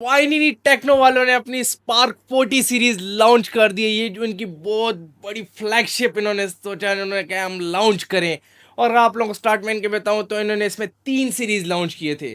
Finally techno वालों ने अपनी स्पार्क 40 सीरीज लॉन्च कर दी है। ये जो इनकी बहुत बड़ी फ्लैगशिप इन्होंने सोचा, इन्होंने कहा हम लॉन्च करें। और आप लोगों को स्टार्ट में इनके बताऊं तो इन्होंने इसमें 3 सीरीज लॉन्च किए थे,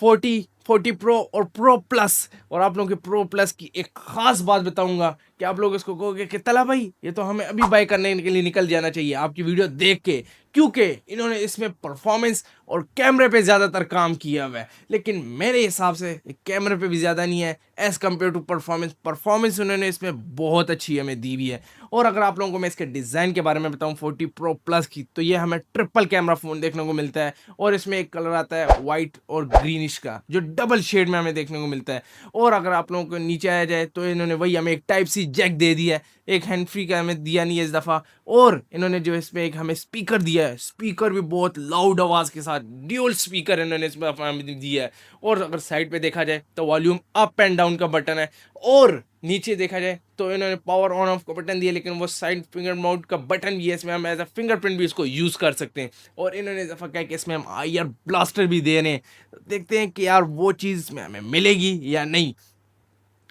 40, 40 प्रो और प्रो प्लस। और आप लोगों के प्रो प्लस की एक खास बात बताऊंगा कि आप लोग इसको कहोगे कि तला भाई ये तो हमें अभी बाय करने के लिए निकल जाना चाहिए आपकी वीडियो देख के, क्योंकि इन्होंने इसमें परफॉर्मेंस और कैमरे पे ज़्यादातर काम किया हुआ है। लेकिन मेरे हिसाब से कैमरे पे भी ज़्यादा नहीं है as compared to performance. Performance उन्होंने इसमें बहुत अच्छी हमें दी हुई है। और अगर आप लोगों को मैं इसके डिज़ाइन के बारे में बताऊं 40 प्रो प्लस की, तो ये हमें ट्रिपल कैमरा फ़ोन देखने को मिलता है। और इसमें एक कलर आता है वाइट और ग्रीनिश का, जो डबल शेड में हमें देखने को मिलता है। और अगर आप लोगों को नीचे आया जाए तो इन्होंने वही हमें एक टाइप सी जैक दे दिया है, एक हैंड फ्री का हमें दिया नहीं है इस दफ़ा। और इन्होंने जो इसमें एक हमें स्पीकर दिया है, स्पीकर भी बहुत लाउड आवाज़ के साथ ड्यूल स्पीकर इन्होंने इसमें हमें दिया है। और अगर साइड पे देखा जाए तो वॉल्यूम अप एंड डाउन का बटन है। और नीचे देखा जाए तो इन्होंने पावर ऑन ऑफ का बटन दिया, लेकिन वो साइड फिंगर माउंट का बटन भी है, इसमें हम एज अ फिंगरप्रिंट भी इसको यूज़ कर सकते हैं। और इन्होंने इस दफ़ा क्या कि इसमें हम आईआर ब्लास्टर भी दे रहे हैं। देखते हैं कि यार वो चीज़ में हमें मिलेगी या नहीं।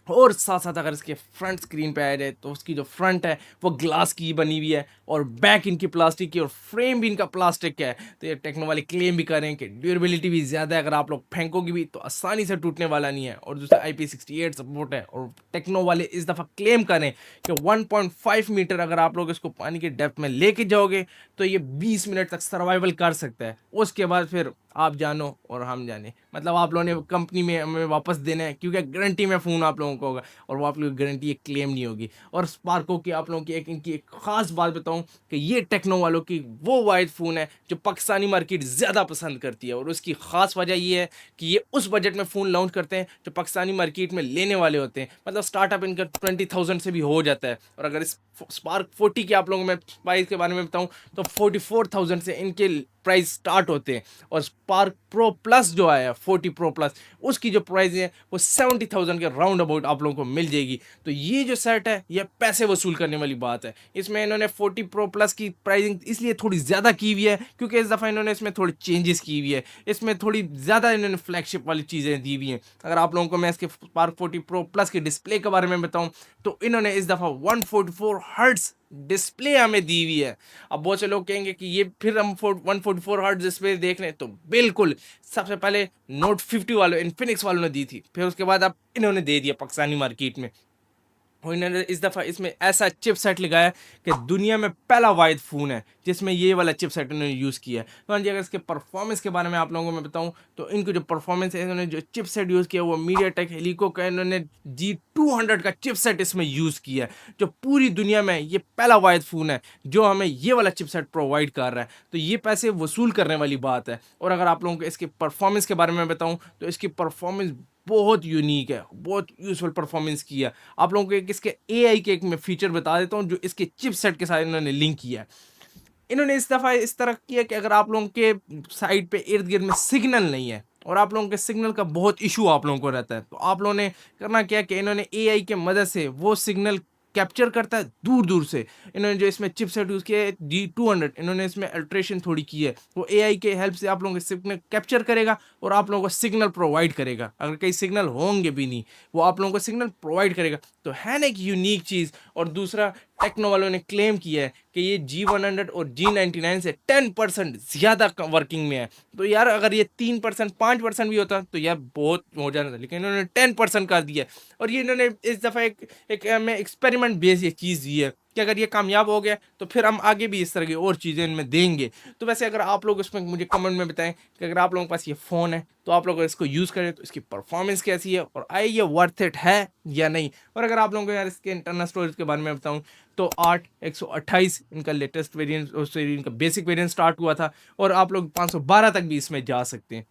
और साथ साथ अगर इसके फ्रंट स्क्रीन पे आया जाए तो उसकी जो फ्रंट है वो ग्लास की बनी हुई है, और बैक इनकी प्लास्टिक की, और फ्रेम भी इनका प्लास्टिक का है। तो ये टेक्नो वाले क्लेम भी कर रहे हैं कि ड्यूरेबिलिटी भी ज़्यादा है, अगर आप लोग फेंकोगे भी तो आसानी से टूटने वाला नहीं है। और दूसरा IP68 सपोर्ट है। और टेक्नो वाले इस दफ़ा क्लेम करें कि 1.5 मीटर अगर आप लोग इसको पानी के डेप्थ में लेके जाओगे तो ये 20 मिनट तक सर्वाइवल कर सकता है। उसके बाद फिर आप जानो और हम जाने, मतलब आप लोगों ने कंपनी में हमें वापस देना है, क्योंकि गारंटी में फ़ोन आप लोगों को होगा और वो आप लोगों की गारंटी एक क्लेम नहीं होगी। और स्पार्को की आप लोगों की इनकी एक ख़ास बात बताऊं कि ये टेक्नो वालों की वो वाइड फ़ोन है जो पाकिस्तानी मार्केट ज़्यादा पसंद करती है। और उसकी ख़ास वजह ये है कि ये उस बजट में फ़ोन लॉन्च करते हैं जो पाकिस्तानी मार्केट में लेने वाले होते हैं। मतलब स्टार्टअप इनका 20,000 से भी हो जाता है। और अगर इस स्पार्क 40 की आप लोगों में प्राइस के बारे में बताऊं तो 44,000 से इनके प्राइस स्टार्ट होते हैं। और स्पार्क प्रो प्लस जो आया 40 प्रो प्लस, उसकी जो प्राइस है वो 70,000 के राउंड अबाउट आप लोगों को मिल जाएगी। तो ये जो सेट है ये पैसे वसूल करने वाली बात है। इसमें इन्होंने 40 प्रो प्लस की प्राइसिंग इसलिए थोड़ी ज़्यादा की हुई है क्योंकि इस दफ़ा इन्होंने इसमें थोड़ी चेंजेस की हुई है, इसमें थोड़ी ज़्यादा इन्होंने फ्लैगशिप वाली चीज़ें दी हुई हैं। अगर आप लोगों को मैं इसके स्पार्क 40 प्रो प्लस के डिस्प्ले के बारे में बताऊं तो इन्होंने इस दफ़ा 144 हर्ट्ज डिस्प्ले हमें दी हुई है। अब बहुत से लोग कहेंगे कि ये फिर हम 144 हर्ट्ज डिस्प्ले देख रहे हैं, तो बिल्कुल सबसे पहले नोट 50 वालों इन्फिनिक्स वालों ने दी थी, फिर उसके बाद अब इन्होंने दे दिया पाकिस्तानी मार्केट में। और इन्होंने इस दफ़ा इसमें ऐसा चिपसेट लगाया कि दुनिया में पहला वाहिद फ़ोन है जिसमें ये वाला चिपसेट इन्होंने यूज़ किया है। तो हाँ जी, अगर इसके परफॉर्मेंस के बारे में आप लोगों को मैं बताऊं तो इनको जो परफॉर्मेंस है, इन्होंने जो चिपसेट यूज़ किया वो मीडियाटेक हेलिको का इन्होंने G200 का चिपसेट इसमें यूज़ किया है, जो पूरी दुनिया में ये पहला वाहिद फ़ोन है जो हमें ये वाला चिपसेट प्रोवाइड कर रहा है। तो ये पैसे वसूल करने वाली बात है। और अगर आप लोगों को इसके परफॉर्मेंस के बारे में बताऊं तो इसकी परफॉर्मेंस बहुत यूनिक है, बहुत यूजफुल परफॉर्मेंस की है। आप लोगों को एक इसके एआई के एक मैं फीचर बता देता हूँ जो इसके चिपसेट के साथ इन्होंने लिंक किया है। इन्होंने इस दफ़ा इस तरह किया कि अगर आप लोगों के साइड पे इर्द गिर्द में सिग्नल नहीं है और आप लोगों के सिग्नल का बहुत इशू आप लोगों को रहता है, तो आप लोगों ने करना क्या कि इन्होंने एआई के मदद से वो सिग्नल कैप्चर करता है दूर दूर से। इन्होंने जो इसमें चिपसेट यूज़ किया है G200, इन्होंने इसमें अल्ट्रेशन थोड़ी की है, वो एआई के हेल्प से आप लोगों के सिग्नल कैप्चर करेगा और आप लोगों को सिग्नल प्रोवाइड करेगा। अगर कई सिग्नल होंगे भी नहीं, वो आप लोगों को सिग्नल प्रोवाइड करेगा। तो है ना एक यूनिक चीज़। और दूसरा, टेक्नो वालों ने क्लेम किया है कि ये G100 और G99 से 10% ज़्यादा वर्किंग में है। तो यार अगर ये 3% 5% भी होता तो यार बहुत हो जाना था, लेकिन इन्होंने 10% कर दिया। और ये इन्होंने इस दफ़ा एक हमें एक्सपेरिमेंट बेस ये चीज़ दी है कि अगर ये कामयाब हो गया तो फिर हम आगे भी इस तरह की और चीज़ें इनमें देंगे। तो वैसे अगर आप लोग इसमें मुझे कमेंट में बताएं कि अगर आप लोगों के पास ये फ़ोन है तो आप लोग इसको यूज़ करें तो इसकी परफॉर्मेंस कैसी है और आई ये वर्थ इट है या नहीं। और अगर आप लोगों को यार इसके इंटरनल स्टोरेज के बारे में बताऊं तो 8 128 इनका लेटेस्ट वेरिएंट, उससे इनका बेसिक वेरिएंट स्टार्ट हुआ था, और आप लोग 512 तक भी इसमें जा सकते हैं।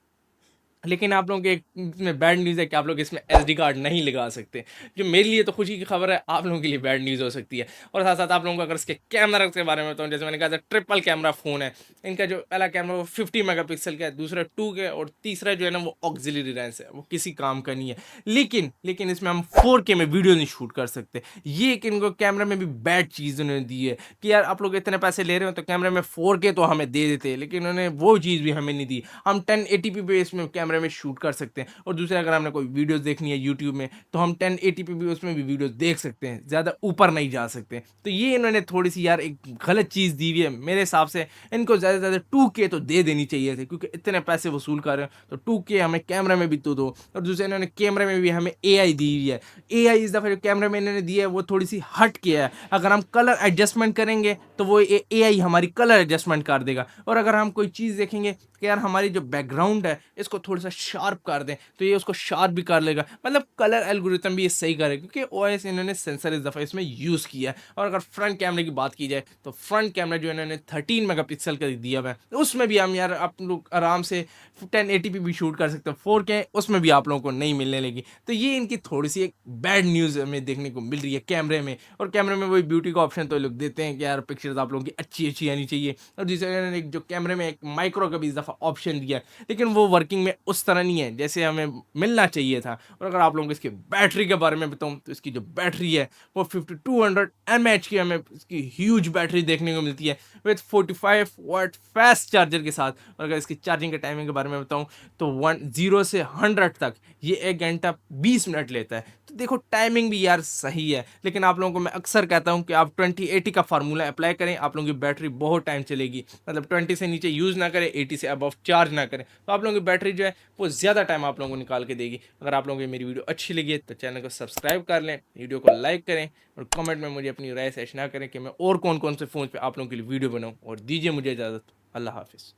लेकिन आप लोगों के इसमें बैड न्यूज़ है कि आप लोग इसमें एसडी कार्ड नहीं लगा सकते, जो मेरे लिए तो खुशी की खबर है, आप लोगों के लिए बैड न्यूज़ हो सकती है। और साथ साथ आप लोगों को अगर इसके कैमरा के बारे में बताऊँ, जैसे मैंने कहा था ट्रिपल कैमरा फ़ोन है। इनका जो पहला कैमरा वो 50 मेगापिक्सल का है, दूसरा 2 का है, और तीसरा जो है ना वो ऑक्सिलरी लेंस है, वो किसी काम का नहीं है। लेकिन इसमें हम 4K में वीडियो नहीं शूट कर सकते। ये एक इनको कैमरा में भी बैड चीज़ उन्होंने दी है कि यार आप लोग इतने पैसे ले रहे हो तो कैमरे में 4K तो हमें दे देते, लेकिन उन्होंने वो चीज़ भी हमें नहीं दी। हम 1080p पे इसमें कैमरे कैमरे में शूट कर सकते हैं। और दूसरा, अगर हमने कोई वीडियोस देखनी है यूट्यूब में तो हम 1080p भी उसमें भी वीडियोस देख सकते हैं, ज़्यादा ऊपर नहीं जा सकते। तो ये इन्होंने थोड़ी सी यार एक गलत चीज़ दी हुई है मेरे हिसाब से। इनको ज़्यादा से ज़्यादा 2K तो दे देनी चाहिए थी, क्योंकि इतने पैसे वसूल कर रहे हो तो 2K हमें कैमरे में भी तो दो। और दूसरा, इन्होंने कैमरे में भी हमें AI दी हुई है। AI इस दफ़ा जो कैमरे में इन्होंने दी है वो थोड़ी सी हट के है। अगर हम कलर एडजस्टमेंट करेंगे तो वो AI हमारी कलर एडजस्टमेंट कर देगा। और अगर हम कोई चीज़ देखेंगे कि यार हमारी जो बैकग्राउंड है इसको थोड़ा सा शार्प कर दें तो ये उसको शार्प भी कर लेगा। मतलब कलर एल्गोरिथम भी ये सही करेगा, क्योंकि OS इन्होंने सेंसर इस दफ़ा इसमें यूज़ किया है। और अगर फ्रंट कैमरे की बात की जाए तो फ्रंट कैमरा जो इन्होंने 13 मेगापिक्सल का दिया हुआ है, उसमें भी हम यार आप लोग आराम से 1080p भी शूट कर सकते हो। 4K उसमें भी आप लोगों को नहीं मिलने लगी। तो ये इनकी थोड़ी सी एक बैड न्यूज़ हमें देखने को मिल रही है कैमरे में। और कैमरे में वही ब्यूटी का ऑप्शन तो ये लोग देते हैं कि यार पिक्चर्स आप लोगों की अच्छी अच्छी आनी चाहिए। और दूसरे इन्होंने एक जो कैमरे में एक माइक्रो का भी इस दफ़ा ऑप्शन दिया है, लेकिन वो वर्किंग में उस तरह नहीं है जैसे हमें मिलना चाहिए था। और अगर आप लोगों को इसकी बैटरी के बारे में बताऊँ तो इसकी जो बैटरी है वो 5200 mAh की हमें इसकी ह्यूज बैटरी देखने को मिलती है, विथ 45 वाट फास्ट चार्जर के साथ। और अगर इसकी चार्जिंग के टाइमिंग के बारे में बताऊँ तो 0 से 100 तक ये 1 घंटा 20 मिनट लेता है। तो देखो टाइमिंग भी यार सही है। लेकिन आप लोगों को मैं अक्सर कहता हूँ कि आप 2080 का फार्मूला अप्लाई करें, आप लोगों की बैटरी बहुत टाइम चलेगी। मतलब 20 से नीचे यूज़ ना करें, 80 से अबव चार्ज ना करें, तो आप लोगों की बैटरी जो है वो ज़्यादा टाइम आप लोगों को निकाल के देगी। अगर आप लोगों को मेरी वीडियो अच्छी लगी है तो चैनल को सब्सक्राइब कर लें, वीडियो को लाइक करें और कमेंट में मुझे अपनी राय शेयर ना करें कि मैं और कौन कौन से फ़ोन पे आप लोगों के लिए वीडियो बनाऊँ। और दीजिए मुझे इजाज़त। अल्लाह हाफ़िज़।